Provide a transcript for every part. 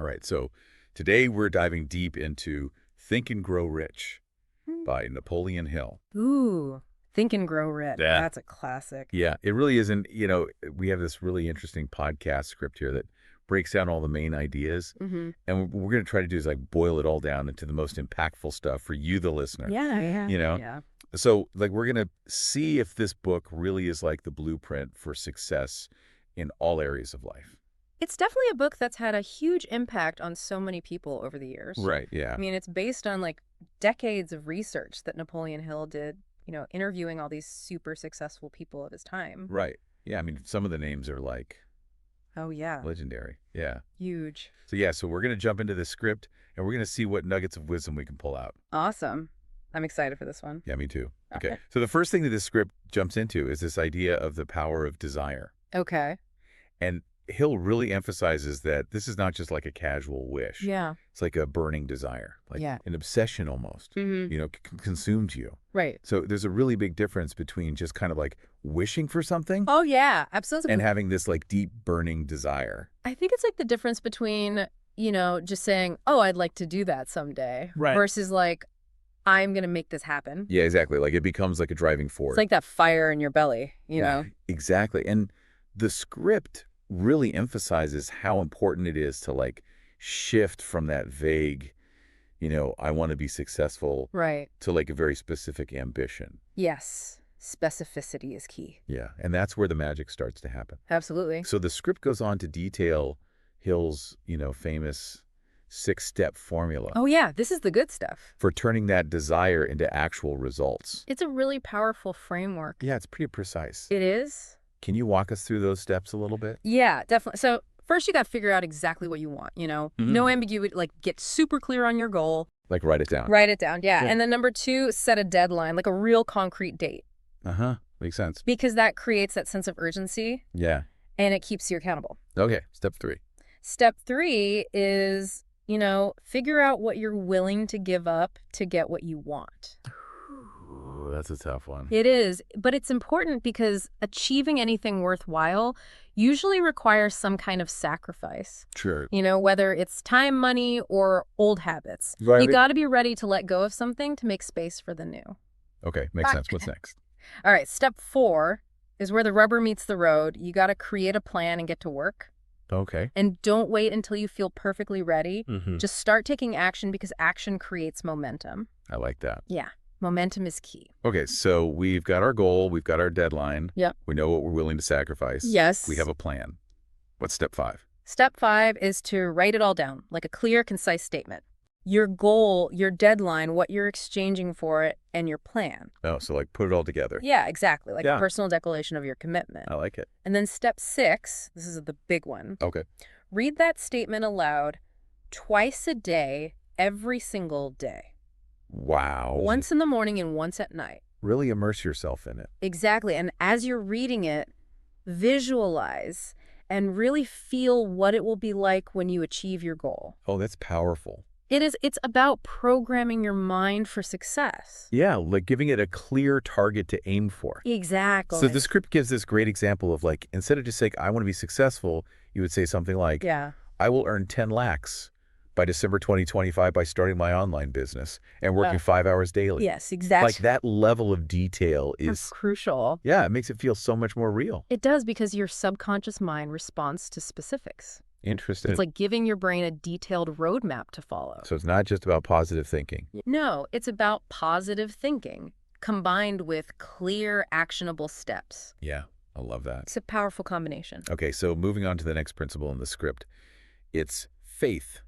All right, so today we're diving deep into Think and Grow Rich by Napoleon Hill. Ooh, Think and Grow Rich. Yeah. That's a classic. Yeah, it really isn't, we have this really interesting podcast script here that breaks down all the main ideas. Mm-hmm. And what we're going to try to do is like boil it all down into the most impactful stuff for you, the listener. Yeah. Yeah. So like we're going to see if this book really is like the blueprint for success in all areas of life. It's definitely a book that's had a huge impact on so many people over the years. Right, yeah. I mean, it's based on like decades of research that Napoleon Hill did, interviewing all these super successful people of his time. Right. Yeah, I mean, some of the names are like Oh, yeah. legendary. Yeah. Huge. So we're going to jump into this script and we're going to see what nuggets of wisdom we can pull out. Awesome. I'm excited for this one. Yeah, me too. All Okay. right. So the first thing that this script jumps into is this idea of the power of desire. Okay. And Hill really emphasizes that this is not just like a casual wish. Yeah. It's like a burning desire, like Yeah. an obsession almost, Mm-hmm. consumes you. Right. So there's a really big difference between just kind of like wishing for something Oh, yeah. Absolutely. and having this like deep burning desire. I think it's like the difference between, just saying, oh, I'd like to do that someday. Right. Versus like, I'm going to make this happen. Yeah, exactly. Like it becomes like a driving force. It's like that fire in your belly, Yeah, exactly. And the script really emphasizes how important it is to like shift from that vague, I want to be successful Right. to like a very specific ambition. Yes. Specificity is key. Yeah. And that's where the magic starts to happen. Absolutely. So the script goes on to detail Hill's, famous 6-step formula Oh, yeah. This is the good stuff. for turning that desire into actual results. It's a really powerful framework. Yeah, it's pretty precise. It is? Can you walk us through those steps a little bit? Yeah, definitely. So first you got to figure out exactly what you want, No ambiguity, like get super clear on your goal. Like write it down. Write it down, yeah. Cool. And then number 2, set a deadline, like a real concrete date. Uh-huh. Makes sense. Because that creates that sense of urgency Yeah. and it keeps you accountable. Okay. Step 3. Step 3 is, figure out what you're willing to give up to get what you want. Ooh, that's a tough one. It is, but it's important because achieving anything worthwhile usually requires some kind of sacrifice. Sure. Whether it's time, money, or old habits. Right. You got to be ready to let go of something to make space for the new. Okay. Makes sense. What's next? All right, step 4 is where the rubber meets the road. You got to create a plan and get to work. Okay. And don't wait until you feel perfectly ready. Mm-hmm. Just start taking action because action creates momentum. I like that. Yeah, momentum is key. Okay. So we've got our goal. We've got our deadline. Yep. We know what we're willing to sacrifice. Yes. We have a plan. What's step 5? Step 5 is to write it all down, like a clear, concise statement. Your goal, your deadline, what you're exchanging for it, and your plan. Oh, so like put it all together. Yeah, exactly. Like Yeah. a personal declaration of your commitment. I like it. And then step 6, this is the big one. Okay. Read that statement aloud twice a day, every single day. Wow. Once in the morning and once at night. Really immerse yourself in it. Exactly. And as you're reading it, visualize and really feel what it will be like when you achieve your goal. Oh, that's powerful. It's about programming your mind for success. Yeah, like giving it a clear target to aim for. Exactly. So the script gives this great example of like, instead of just saying, I want to be successful, you would say something like, Yeah. I will earn 10 lakhs by December 2025 by starting my online business and working 5 hours daily. Yes, exactly. Like that level of detail That's is, crucial. yeah, it makes it feel so much more real. It does because your subconscious mind responds to specifics. Interesting. It's like giving your brain a detailed roadmap to follow. So it's not just about positive thinking. No, it's about positive thinking combined with clear, actionable steps. Yeah, I love that. It's a powerful combination. Okay, so moving on to the next principle in the script, it's faith,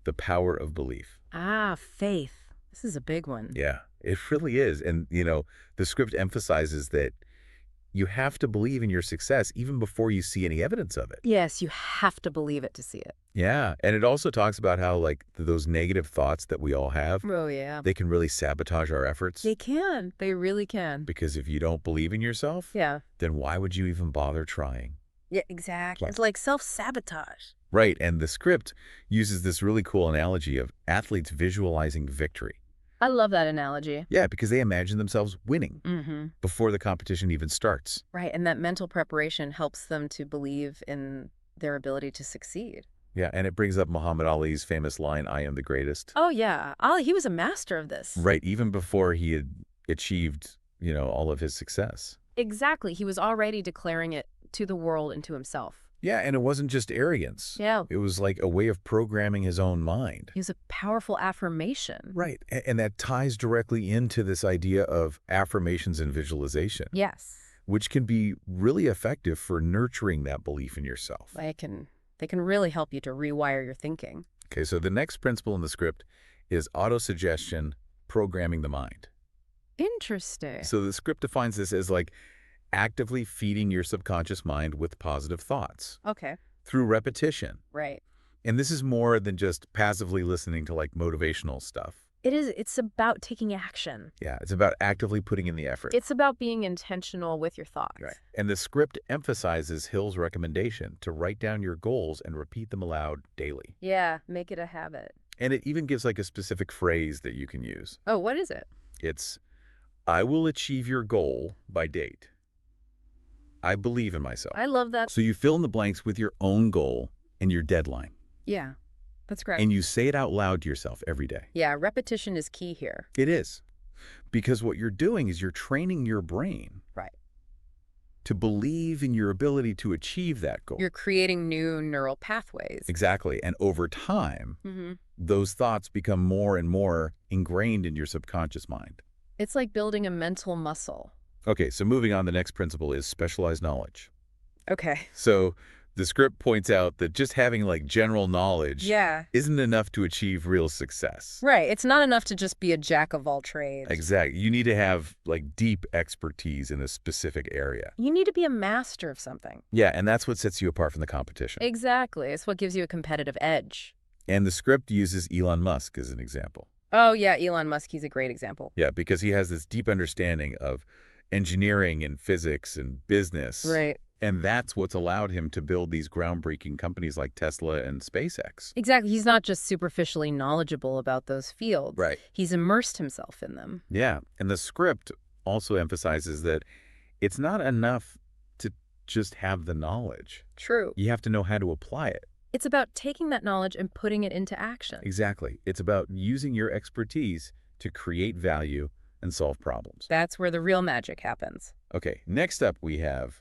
the power of belief. Ah, faith. This is a big one. Yeah, it really is. And, the script emphasizes that you have to believe in your success even before you see any evidence of it. Yes, you have to believe it to see it. Yeah, and it also talks about how, like, those negative thoughts that we all have, Oh, yeah. they can really sabotage our efforts. They can. They really can. Because if you don't believe in yourself, Yeah. then why would you even bother trying? Yeah, exactly. Right. It's like self-sabotage. Right, and the script uses this really cool analogy of athletes visualizing victory. I love that analogy. Yeah, because they imagine themselves winning Mm-hmm. before the competition even starts. Right, and that mental preparation helps them to believe in their ability to succeed. Yeah, and it brings up Muhammad Ali's famous line, "I am the greatest." Oh, yeah. Ali, he was a master of this. Right, even before he had achieved, all of his success. Exactly. He was already declaring it to the world and to himself. Yeah, and it wasn't just arrogance. Yeah. It was like a way of programming his own mind. He was a powerful affirmation. Right, and that ties directly into this idea of affirmations and visualization, Yes. which can be really effective for nurturing that belief in yourself. They can really help you to rewire your thinking. Okay, so the next principle in the script is autosuggestion, programming the mind. Interesting. So the script defines this as like actively feeding your subconscious mind with positive thoughts Okay. through repetition. Right. And this is more than just passively listening to like motivational stuff. It's about taking action. Yeah, it's about actively putting in the effort. It's about being intentional with your thoughts. Right. And the script emphasizes Hill's recommendation to write down your goals and repeat them aloud daily. Yeah, make it a habit. And it even gives like a specific phrase that you can use. Oh, what is it? It's, I will achieve your goal by date. I believe in myself. I love that. So you fill in the blanks with your own goal and your deadline. Yeah, that's correct. And you say it out loud to yourself every day. Yeah, repetition is key here. It is. Because what you're doing is you're training your brain Right. to believe in your ability to achieve that goal. You're creating new neural pathways. Exactly. And over time, Mm-hmm. those thoughts become more and more ingrained in your subconscious mind. It's like building a mental muscle. Okay, so moving on, the next principle is specialized knowledge. Okay. So the script points out that just having like general knowledge Yeah. isn't enough to achieve real success. Right. It's not enough to just be a jack of all trades. Exactly. You need to have like deep expertise in a specific area. You need to be a master of something. Yeah, and that's what sets you apart from the competition. Exactly. It's what gives you a competitive edge. And the script uses Elon Musk as an example. Oh, yeah, Elon Musk, he's a great example. Yeah, because he has this deep understanding of engineering and physics and business. Right. And that's what's allowed him to build these groundbreaking companies like Tesla and SpaceX. Exactly. He's not just superficially knowledgeable about those fields. Right. He's immersed himself in them. Yeah, and the script also emphasizes that it's not enough to just have the knowledge. True. You have to know how to apply it. It's about taking that knowledge and putting it into action. Exactly. It's about using your expertise to create value and solve problems. That's where the real magic happens. Okay, next up we have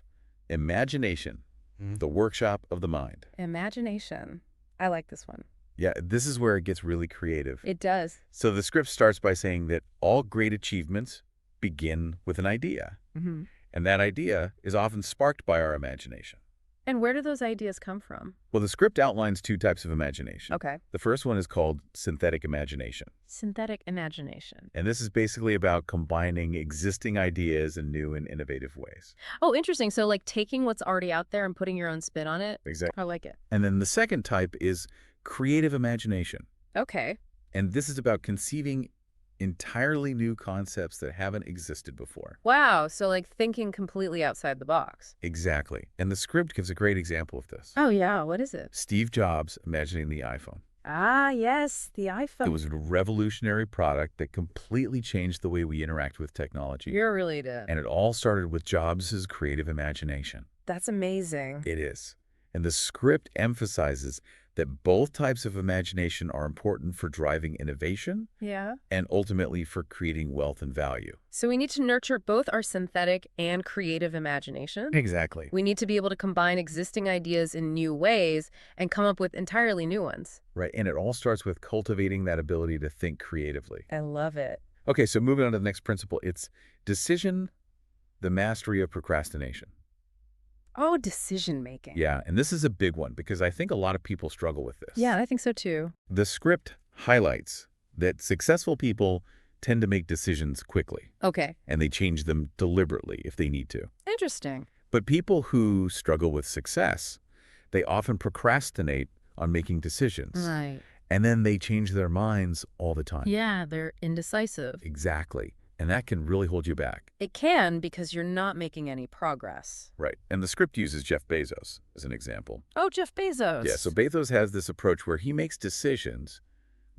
imagination, the workshop of the mind. Imagination. I like this one. Yeah, this is where it gets really creative. It does. So the script starts by saying that all great achievements begin with an idea. Mm-hmm. And that idea is often sparked by our imagination. And where do those ideas come from? Well, the script outlines two types of imagination. Okay. The first one is called synthetic imagination. Synthetic imagination. And this is basically about combining existing ideas in new and innovative ways. Oh, interesting. So like taking what's already out there and putting your own spin on it? Exactly. I like it. And then the second type is creative imagination. Okay. And this is about conceiving entirely new concepts that haven't existed before. Wow. So like thinking completely outside the box. Exactly. And the script gives a great example of this. Oh, yeah. What is it? Steve Jobs imagining the iPhone. Ah, yes. The iPhone. It was a revolutionary product that completely changed the way we interact with technology. You're really the... And it all started with Jobs' creative imagination. That's amazing. It is. And the script emphasizes that both types of imagination are important for driving innovation Yeah. and ultimately for creating wealth and value. So we need to nurture both our synthetic and creative imagination. Exactly. We need to be able to combine existing ideas in new ways and come up with entirely new ones. Right. And it all starts with cultivating that ability to think creatively. I love it. Okay, so moving on to the next principle, it's decision, the mastery of procrastination. Oh, decision making. Yeah, and this is a big one because I think a lot of people struggle with this. Yeah, I think so too. The script highlights that successful people tend to make decisions quickly, Okay. and they change them deliberately if they need to. Interesting. But people who struggle with success, they often procrastinate on making decisions. Right. And then they change their minds all the time. Yeah, they're indecisive. Exactly. And that can really hold you back. It can because you're not making any progress. Right. And the script uses Jeff Bezos as an example. Oh, Jeff Bezos. Yeah, so Bezos has this approach where he makes decisions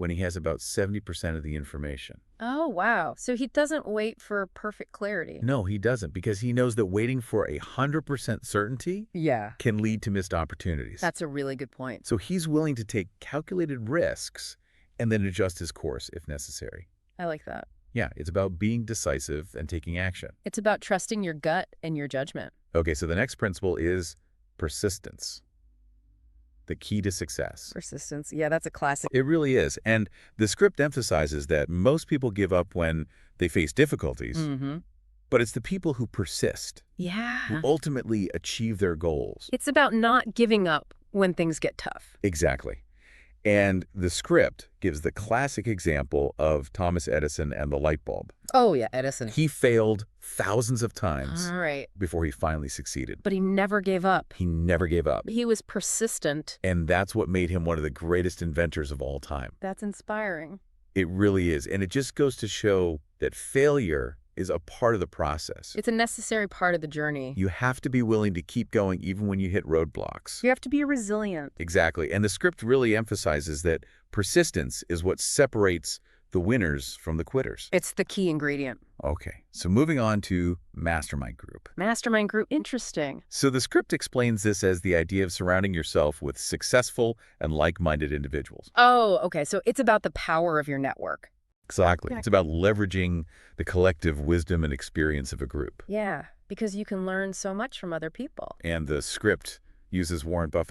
when he has about 70% of the information. Oh, wow. So he doesn't wait for perfect clarity. No, he doesn't, because he knows that waiting for 100% certainty Yeah. can lead to missed opportunities. That's a really good point. So he's willing to take calculated risks and then adjust his course if necessary. I like that. Yeah, it's about being decisive and taking action. It's about trusting your gut and your judgment. Okay, so the next principle is persistence, the key to success. Persistence. Yeah, that's a classic. It really is. And the script emphasizes that most people give up when they face difficulties, Mm-hmm. but it's the people who persist, who Yeah. ultimately achieve their goals. It's about not giving up when things get tough. Exactly. And the script gives the classic example of Thomas Edison and the light bulb. Oh, yeah, Edison. He failed thousands of times All right. before he finally succeeded. But he never gave up. He never gave up. He was persistent. And that's what made him one of the greatest inventors of all time. That's inspiring. It really is. And it just goes to show that failure is a part of the process. It's a necessary part of the journey. You have to be willing to keep going even when you hit roadblocks. You have to be resilient. Exactly. And the script really emphasizes that persistence is what separates the winners from the quitters. It's the key ingredient. Okay, so moving on to mastermind group. Mastermind group, interesting. So the script explains this as the idea of surrounding yourself with successful and like-minded individuals. Oh, okay. So it's about the power of your network. Exactly. It's about leveraging the collective wisdom and experience of a group. Yeah, because you can learn so much from other people. And the script uses Warren Buffett